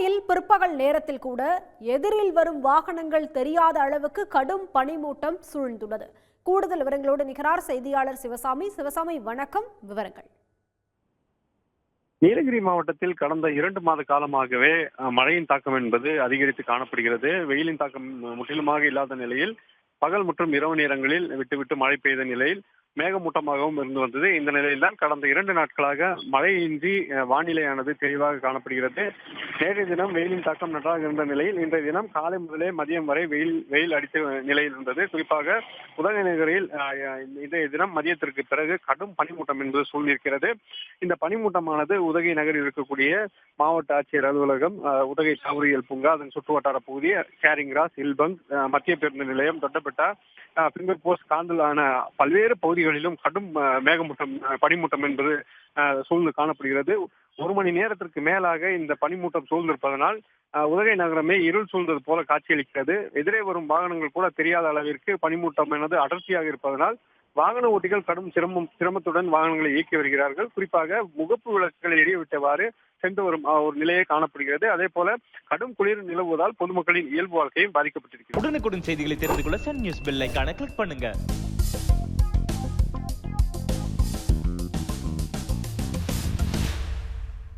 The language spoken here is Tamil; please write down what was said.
உதகையில் பிற்பகல் நேரத்தில் கூட எதிரில் வரும் வாகனங்கள் தெரியாத அளவுக்கு கடும் பனிமூட்டம் சூழ்ந்துள்ளது. கூடுதல் விவரங்களோடு நிகரார் செய்தியாளர் சிவசாமி. சிவசாமி, வணக்கம். விவரங்கள். நீலகிரி மாவட்டத்தில் கடந்த 2 மாத காலமாகவே மழையின் தாக்கம் என்பது அதிகரித்து காணப்படுகிறது. வெயிலின் தாக்கம் முற்றிலுமாக இல்லாத நிலையில் பகல் மற்றும் இரவு நேரங்களில் விட்டுவிட்டு மழை பெய்த நிலையில் மேகமூட்டமாகவும் இருந்து வந்தது. இந்த நிலையில்தான் கடந்த 2 நாட்களாக மழையின்றி வானிலையானது தெளிவாக காணப்படுகிறது. நேற்றைய தினம் வெயிலின் தாக்கம் நன்றாக இருந்த நிலையில் இன்றைய தினம் காலை முதலே மதியம் வரை வெயில் அடித்த நிலையில் இருந்தது. குறிப்பாக உதகை நகரில் இன்றைய தினம் மதியத்திற்கு பிறகு கடும் பனிமூட்டம் என்பது சூழ்ந்திருக்கிறது. இந்த பனிமூட்டமானது உதகை நகரில் இருக்கக்கூடிய மாவட்ட ஆட்சியர் அலுவலகம், உதகை தாவரியல் பூங்கா, அதன் சுற்று வட்டார பகுதி, கேரிங் கிராஸ், இல்பங், மத்திய பேருந்து நிலையம், தொட்டப்பட்டா, பிங்கர் போஸ்ட், காந்தலான பல்வேறு பகுதிகளிலும் கடும் மேகமூட்டம் பனிமூட்டம் என்பது சூழ்ந்து காணப்படுகிறது. 1 மணி நேரத்திற்கு மேலாக இந்த பனிமூட்டம் சூழ்ந்திருப்பதனால் உதகை நகரமே இருள் சூழ்ந்தது போல காட்சியளிக்கிறது. எதிரே வரும் வாகனங்கள் கூட தெரியாத அளவிற்கு பனிமூட்டம் என்பது அடர்த்தியாக இருப்பதனால் வாகன ஓட்டிகள் கடும் சிரமத்துடன் வாகனங்களை இயக்கி வருகிறார்கள். குறிப்பாக முகப்பு விளக்குகளை எரியவிட்டவாறு சென்று வரும் ஒரு நிலையே காணப்படுகிறது. அதே போல கடும் குளிர் நிலவுவதால் பொதுமக்களின் இயல்பு வாழ்க்கையும் பாதிக்கப்பட்டிருக்கிறது. உடனுக்குடன் செய்திகளை தெரிந்து கொள்ள சன் நியூஸ் பெல் ஐகானை கிளிக் பண்ணுங்க.